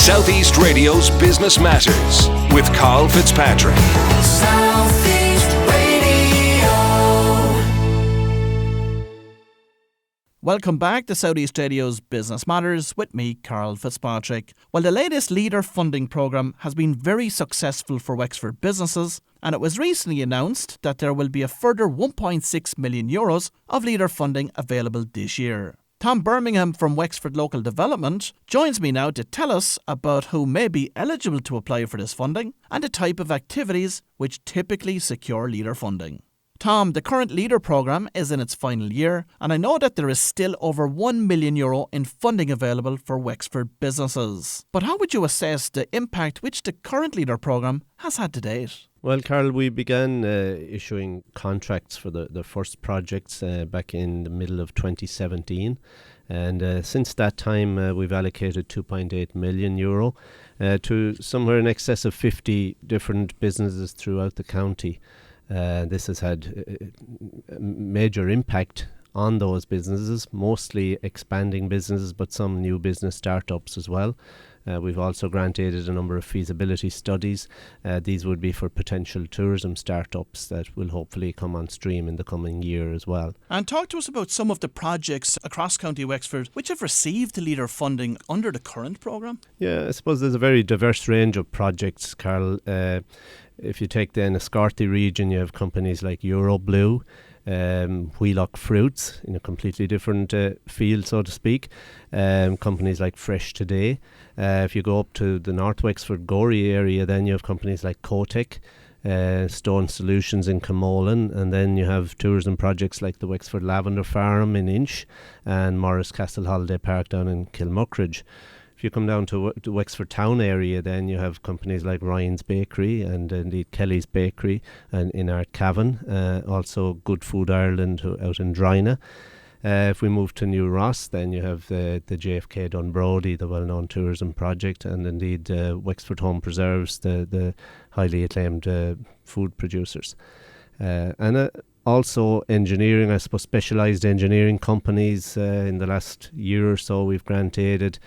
Southeast Radio's Business Matters with Karl Fitzpatrick. Southeast Radio. Welcome back to Southeast Radio's Business Matters with me, Karl Fitzpatrick. Well, the latest Leader funding programme has been very successful for Wexford businesses, and it was recently announced that there will be a further €1.6 million of Leader funding available this year. Tom Bermingham from Wexford Local Development joins me now to tell us about who may be eligible to apply for this funding and the type of activities which typically secure Leader funding. Tom, the current Leader programme is in its final year, and I know that there is still over €1 million in funding available for Wexford businesses. But how would you assess the impact which the current Leader programme has had to date? Well, Karl, we began issuing contracts for the first projects back in the middle of 2017. And since that time, we've allocated €2.8 million to somewhere in excess of 50 different businesses throughout the county. This has had a major impact on those businesses, mostly expanding businesses, but some new business startups as well. We've also granted a number of feasibility studies. These would be for potential tourism startups that will hopefully come on stream in the coming year as well. And talk to us about some of the projects across County Wexford which have received the Leader funding under the current programme. Yeah, I suppose there's a very diverse range of projects, Karl. If you take the Enniscorthy region, you have companies like Euroblue, Wheelock Fruits in a completely different field, so to speak. Companies like Fresh Today. If you go up to the North Wexford Gorey area, then you have companies like Kotec, Stone Solutions in Camolan, and then you have tourism projects like the Wexford Lavender Farm in Inch and Morris Castle Holiday Park down in Kilmuckridge. If you come down to the Wexford town area, then you have companies like Ryan's Bakery and indeed Kelly's Bakery and in Ardcavan, also Good Food Ireland out in Drina. If we move to New Ross, then you have the JFK Dunbrody, the well-known tourism project, and indeed Wexford Home Preserves, the highly acclaimed food producers. And also engineering, I suppose specialised engineering companies. In the last year or so, we've granted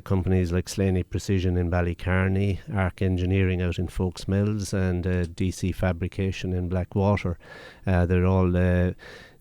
companies like Slaney Precision in Ballycarney, Arc Engineering out in Folks Mills, and DC Fabrication in Blackwater. They're all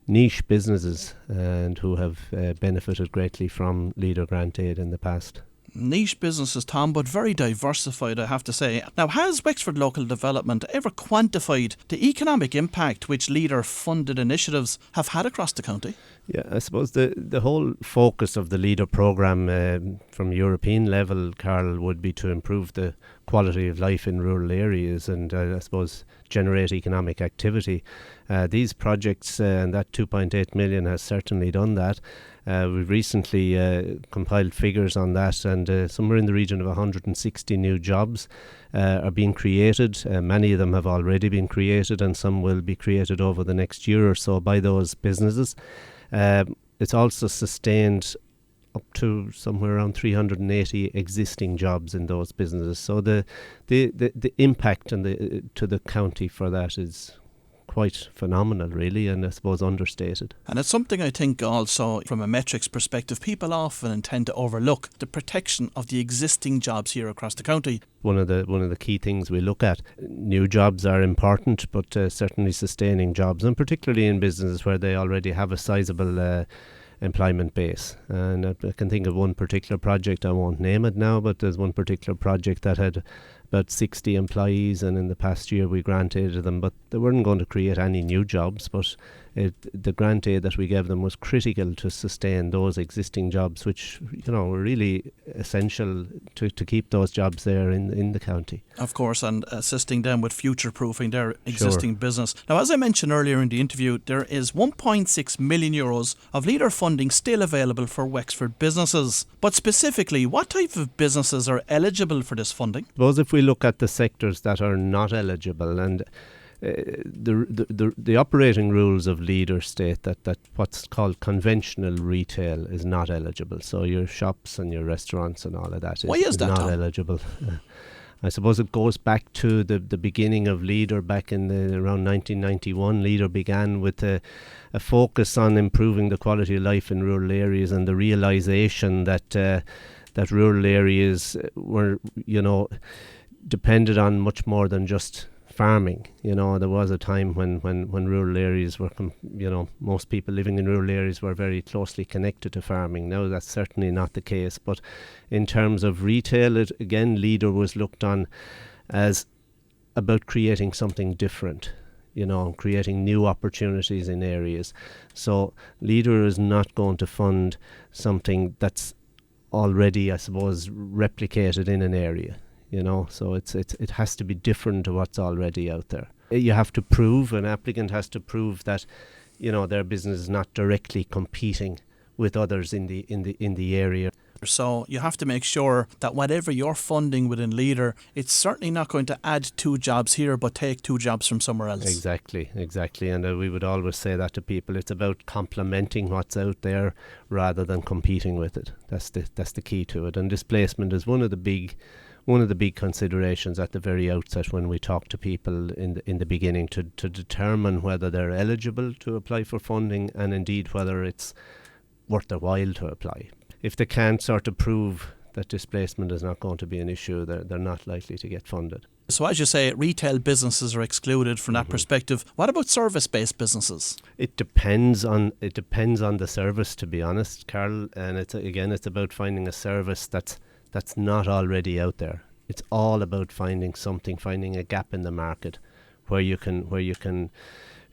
niche businesses and who have benefited greatly from Leader grant aid in the past. Niche businesses, Tom, but very diversified, I have to say. Now, has Wexford Local Development ever quantified the economic impact which Leader-funded initiatives have had across the county? Yeah, I suppose the whole focus of the Leader programme from European level, Karl, would be to improve the quality of life in rural areas and I suppose generate economic activity. These projects and that 2.8 million has certainly done that. We've recently compiled figures on that, and somewhere in the region of 160 new jobs are being created. Many of them have already been created, and some will be created over the next year or so by those businesses. It's also sustained up to somewhere around 380 existing jobs in those businesses. So the impact to the county for that is quite phenomenal, really, and I suppose understated. And it's something I think also from a metrics perspective people often tend to overlook, the protection of the existing jobs here across the county. One of the key things we look at, new jobs are important, but certainly sustaining jobs, and particularly in businesses where they already have a sizable employment base. And I can think of one particular project, I won't name it now, but there's one particular project that had about 60 employees, and in the past year we grant aided them, but they weren't going to create any new jobs, but the grant aid that we gave them was critical to sustain those existing jobs, which were really essential to keep those jobs there in the county. Of course, and assisting them with future-proofing their existing business. Now, as I mentioned earlier in the interview, there is €1.6 million of Leader funding still available for Wexford businesses. But specifically, what type of businesses are eligible for this funding? I suppose if we look at the sectors that are not eligible, and the operating rules of Leader state that what's called conventional retail is not eligible. So your shops and your restaurants and all of that is not Tom? Eligible. I suppose it goes back to the beginning of Leader back in around 1991. Leader began with a focus on improving the quality of life in rural areas and the realisation that that rural areas were, depended on much more than just farming. There was a time when rural areas were, most people living in rural areas were very closely connected to farming. Now that's certainly not the case. But in terms of retail, Leader was looked on as about creating something different, creating new opportunities in areas. So Leader is not going to fund something that's already, I suppose, replicated in an area. So it has to be different to what's already out there. You have to prove, an applicant has to prove that, their business is not directly competing with others in the area. So you have to make sure that whatever you're funding within Leader, it's certainly not going to add 2 jobs here but take 2 jobs from somewhere else. Exactly. And we would always say that to people. It's about complementing what's out there rather than competing with it. That's the key to it. And displacement is one of the big considerations at the very outset when we talk to people in the beginning to determine whether they're eligible to apply for funding and indeed whether it's worth their while to apply. If they can't sort of prove that displacement is not going to be an issue, they're not likely to get funded. So as you say, retail businesses are excluded from that perspective. What about service-based businesses? It depends on the service, to be honest, Karl. And it's about finding a service that's not already out there. It's all about finding a gap in the market where you can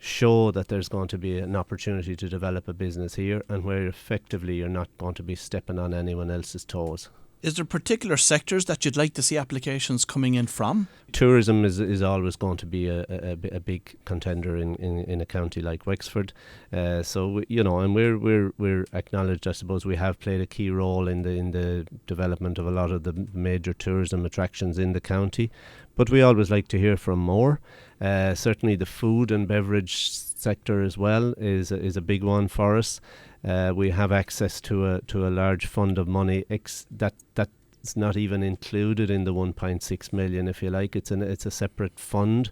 show that there's going to be an opportunity to develop a business here and where effectively you're not going to be stepping on anyone else's toes. Is there particular sectors that you'd like to see applications coming in from? Tourism is always going to be a big contender in a county like Wexford. And we're acknowledged. I suppose we have played a key role in the development of a lot of the major tourism attractions in the county. But we always like to hear from more. Certainly the food and beverage sector as well is a big one for us. We have access to a large fund of money that's not even included in the 1.6 million, if you like. It's a separate fund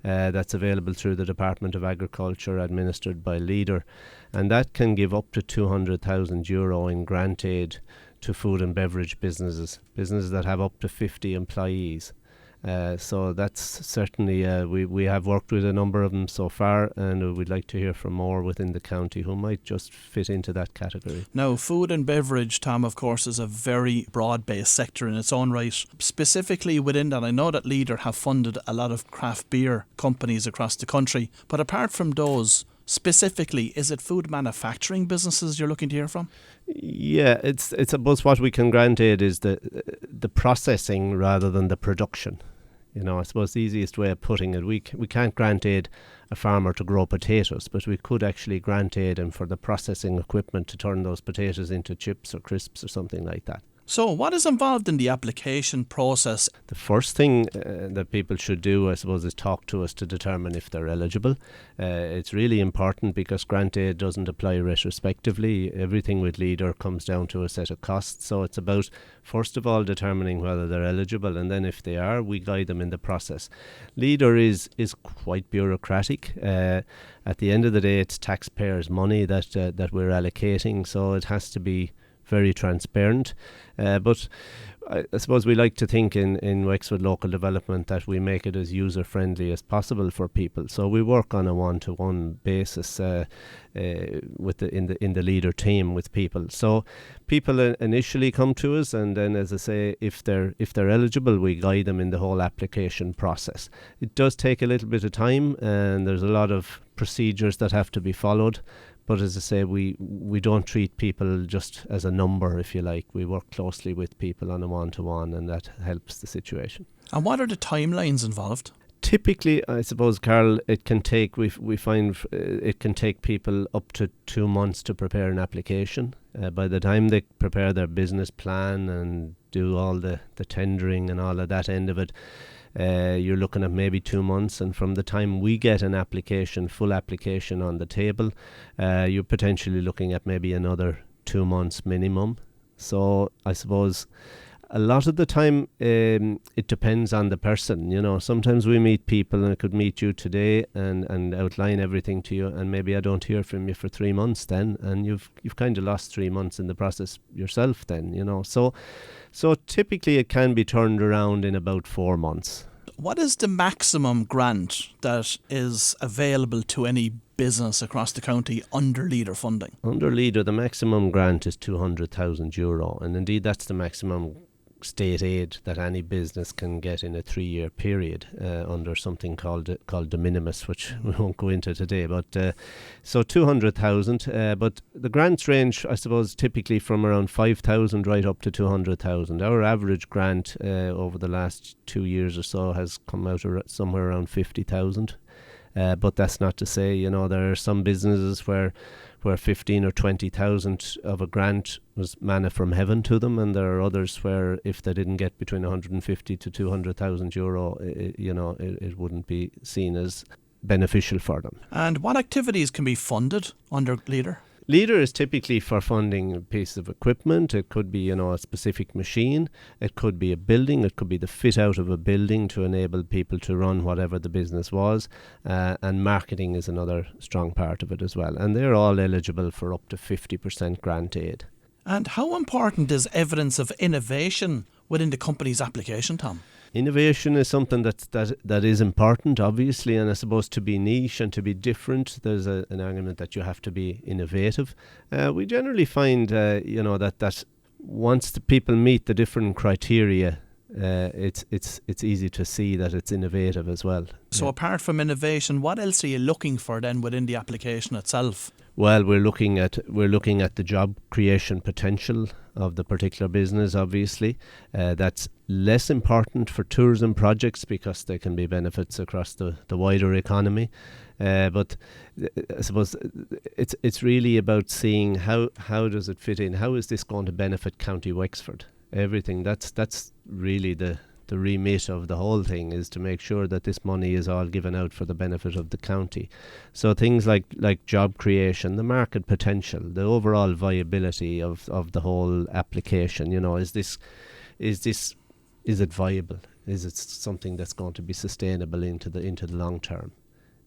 that's available through the Department of Agriculture, administered by Leader, and that can give up to €200,000 in grant aid to food and beverage businesses that have up to 50 employees. So that's certainly, we have worked with a number of them so far, and we'd like to hear from more within the county who might just fit into that category. Now, food and beverage, Tom, of course, is a very broad-based sector in its own right. Specifically within that, I know that Leader have funded a lot of craft beer companies across the country, but apart from those, specifically, is it food manufacturing businesses you're looking to hear from? Yeah, it's about what we can grant aid is the processing rather than the production. I suppose the easiest way of putting it, we can't grant aid a farmer to grow potatoes, but we could actually grant aid him for the processing equipment to turn those potatoes into chips or crisps or something like that. So what is involved in the application process? The first thing that people should do, I suppose, is talk to us to determine if they're eligible. It's really important because grant aid doesn't apply retrospectively. Everything with Leader comes down to a set of costs. So it's about, first of all, determining whether they're eligible, and then if they are, we guide them in the process. Leader is quite bureaucratic. At the end of the day, it's taxpayers' money that we're allocating, so it has to be very transparent, but I suppose we like to think in Wexford Local Development that we make it as user friendly as possible for people. So we work on a one-to-one basis in the Leader team with people. So people initially come to us, and then, as I say, if they're eligible, we guide them in the whole application process. It does take a little bit of time, and there's a lot of procedures that have to be followed. But as I say, we don't treat people just as a number, if you like. We work closely with people on a one-to-one, and that helps the situation. And what are the timelines involved? Typically, I suppose, Karl, it can take, we find it can take people up to 2 months to prepare an application. By the time they prepare their business plan and do all the tendering and all of that end of it, you're looking at maybe 2 months, and from the time we get an application, full application on the table, you're potentially looking at maybe another 2 months minimum. So I suppose a lot of the time, it depends on the person. You know, sometimes we meet people, and I could meet you today and outline everything to you, and maybe I don't hear from you for 3 months then, and you've kind of lost 3 months in the process yourself then, you know. So typically it can be turned around in about 4 months. What is the maximum grant that is available to any business across the county under Leader funding? Under Leader, the maximum grant is €200,000, and indeed that's the maximum state aid that any business can get in a 3-year period under something called de minimis, which we won't go into today. But so 200,000. But the grants range, I suppose, typically from around 5,000 right up to 200,000. Our average grant over the last 2 years or so has come out somewhere around 50,000. But that's not to say, you know, there are some businesses where 15 or 20,000 of a grant was manna from heaven to them, and there are others where if they didn't get between 150 to 200,000 euro, it wouldn't be seen as beneficial for them. And what activities can be funded under Leader? Leader is typically for funding a piece of equipment. It could be, you know, a specific machine. It could be a building. It could be the fit out of a building to enable people to run whatever the business was. And marketing is another strong part of it as well. And they're all eligible for up to 50% grant aid. And how important is evidence of innovation within the company's application, Tom? Innovation is something that is important, obviously, and I suppose to be niche and to be different, there's an argument that you have to be innovative. We generally find, that once the people meet the different criteria, it's easy to see that it's innovative as well. So apart from innovation, what else are you looking for then within the application itself? Well, we're looking at the job creation potential of the particular business. Obviously, that's less important for tourism projects because there can be benefits across the wider economy. But I suppose it's really about seeing how does it fit in. How is this going to benefit County Wexford? Everything. That's really the remit of the whole thing, is to make sure that this money is all given out for the benefit of the county. So things like job creation, the market potential, the overall viability of the whole application. You know, is it viable? Is it something that's going to be sustainable into the long term?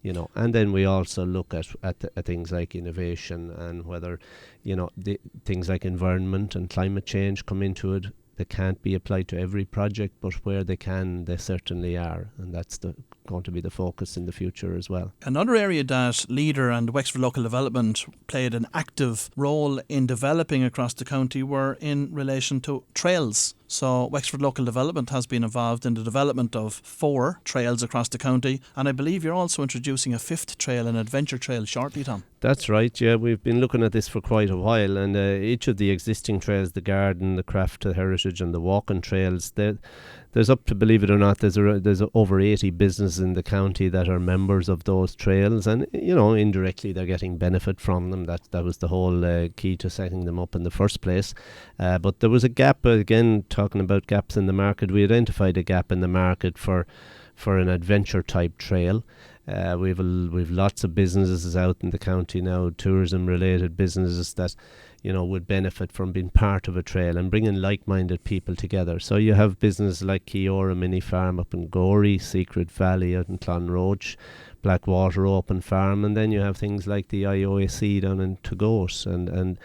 You know, and then we also look at things like innovation and whether, you know, the things like environment and climate change come into it. They can't be applied to every project, but where they can, they certainly are. And that's going to be the focus in the future as well. Another area that Leader and Wexford Local Development played an active role in developing across the county were in relation to trails. So Wexford Local Development has been involved in the development of 4 trails across the county, and I believe you're also introducing a 5th trail, an adventure trail, shortly, Tom. That's right, yeah. We've been looking at this for quite a while, and each of the existing trails, the garden, the craft, the heritage and the walking trails, there's up to, believe it or not, there's over 80 businesses in the county that are members of those trails, and, you know, indirectly they're getting benefit from them. That was the whole key to setting them up in the first place. But there was a gap, again, talking about gaps in the market. We identified a gap in the market for an adventure type trail. We've lots of businesses out in the county now, tourism related businesses that, you know, would benefit from being part of a trail and bringing like-minded people together. So you have businesses like Kiora Mini Farm up in Gorey, Secret Valley out in Clonroach, Blackwater Open Farm, and then you have things like the IOAC down in Togos and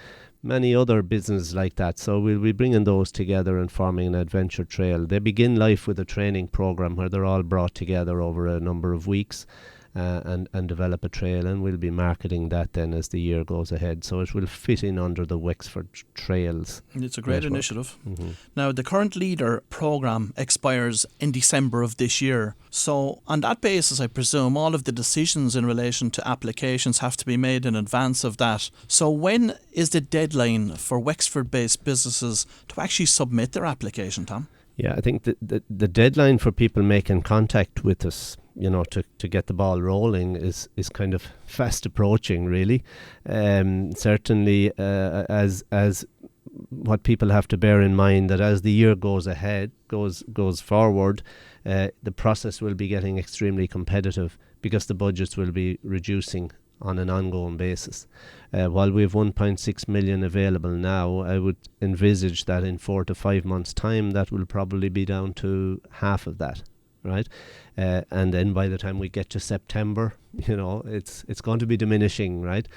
many other businesses like that. So we'll be bringing those together and forming an adventure trail. They begin life with a training program where they're all brought together over a number of weeks and develop a trail, and we'll be marketing that then as the year goes ahead. So it will fit in under the Wexford Trails. It's a great network. initiative. Mm-hmm. Now, the current Leader programme expires in December of this year. So on that basis, I presume all of the decisions in relation to applications have to be made in advance of that. So when is the deadline for Wexford-based businesses to actually submit their application, Tom? Yeah, I think the deadline for people making contact with us, you know, to get the ball rolling is kind of fast approaching, really. Certainly, as what people have to bear in mind, that as the year goes forward, the process will be getting extremely competitive because the budgets will be reducing on an ongoing basis. While we have 1.6 million available now, I would envisage that in 4 to 5 months' time, that will probably be down to half of that, right? And then by the time we get to September, it's going to be diminishing, right?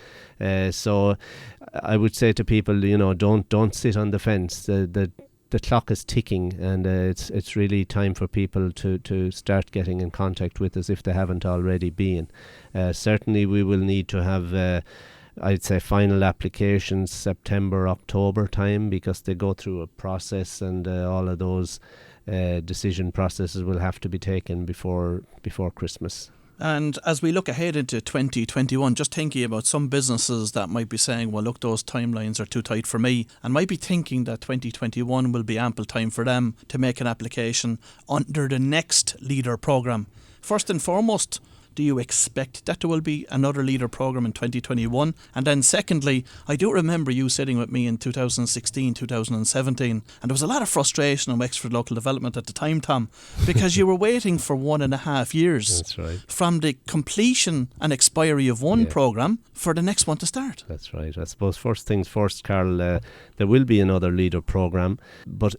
So I would say to people, don't sit on the fence. The clock is ticking, and it's really time for people to start getting in contact with us if they haven't already been. Certainly we will need to have I'd say final applications September, October time, because they go through a process, and all of those decision processes will have to be taken before Christmas. And as we look ahead into 2021, just thinking about some businesses that might be saying, well, look, those timelines are too tight for me, and might be thinking that 2021 will be ample time for them to make an application under the next Leader programme. First and foremost, do you expect that there will be another Leader programme in 2021? And then secondly, I do remember you sitting with me in 2016, 2017, and there was a lot of frustration in Wexford Local Development at the time, Tom, because you were waiting for 1.5 years. That's right. From the completion and expiry of one programme for the next one to start. That's right. I suppose first things first, Karl, there will be another Leader programme, but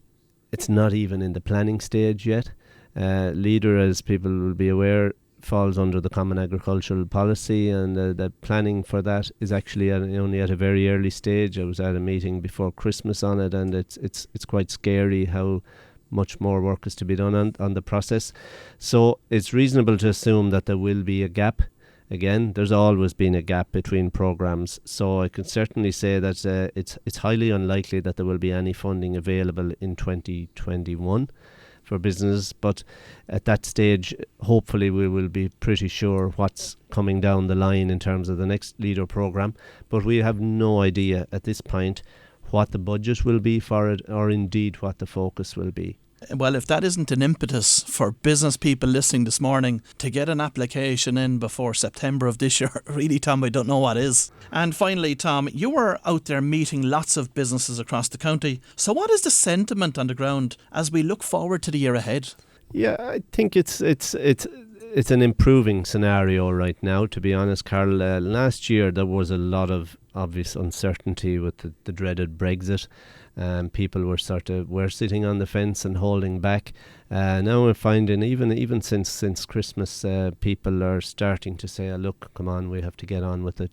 it's not even in the planning stage yet. Leader, as people will be aware, falls under the Common Agricultural Policy, and the planning for that is actually only at a very early stage. I was at a meeting before Christmas on it, and it's quite scary how much more work is to be done on the process. So it's reasonable to assume that there will be a gap. Again, there's always been a gap between programmes, so I can certainly say that it's highly unlikely that there will be any funding available in 2021 for business, but at that stage hopefully we will be pretty sure what's coming down the line in terms of the next Leader programme, but we have no idea at this point what the budget will be for it, or indeed what the focus will be. Well, if that isn't an impetus for business people listening this morning to get an application in before September of this year, really, Tom, I don't know what is. And finally, Tom, you were out there meeting lots of businesses across the county. So what is the sentiment on the ground as we look forward to the year ahead? Yeah, I think it's an improving scenario right now, to be honest, Karl. Last year there was a lot of obvious uncertainty with the dreaded Brexit. People were sitting on the fence and holding back. Now we're finding even since Christmas, people are starting to say, "Look, come on, we have to get on with it,"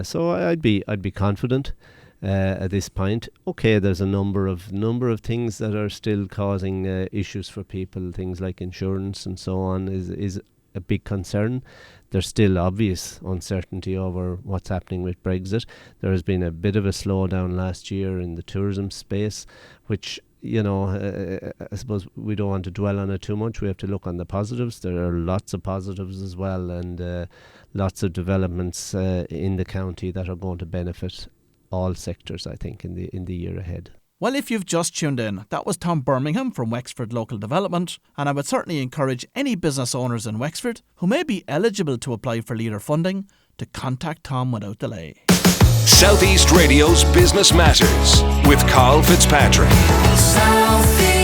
So I'd be confident at this point. Okay, there's a number of things that are still causing issues for people. Things like insurance and so on is a big concern. There's still obvious uncertainty over what's happening with Brexit. There has been a bit of a slowdown last year in the tourism space, which, I suppose we don't want to dwell on it too much. We have to look on the positives. There are lots of positives as well, and lots of developments in the county that are going to benefit all sectors, I think, in the year ahead. Well, if you've just tuned in, that was Tom Bermingham from Wexford Local Development, and I would certainly encourage any business owners in Wexford who may be eligible to apply for Leader funding to contact Tom without delay. Southeast Radio's Business Matters with Karl Fitzpatrick. Southeast.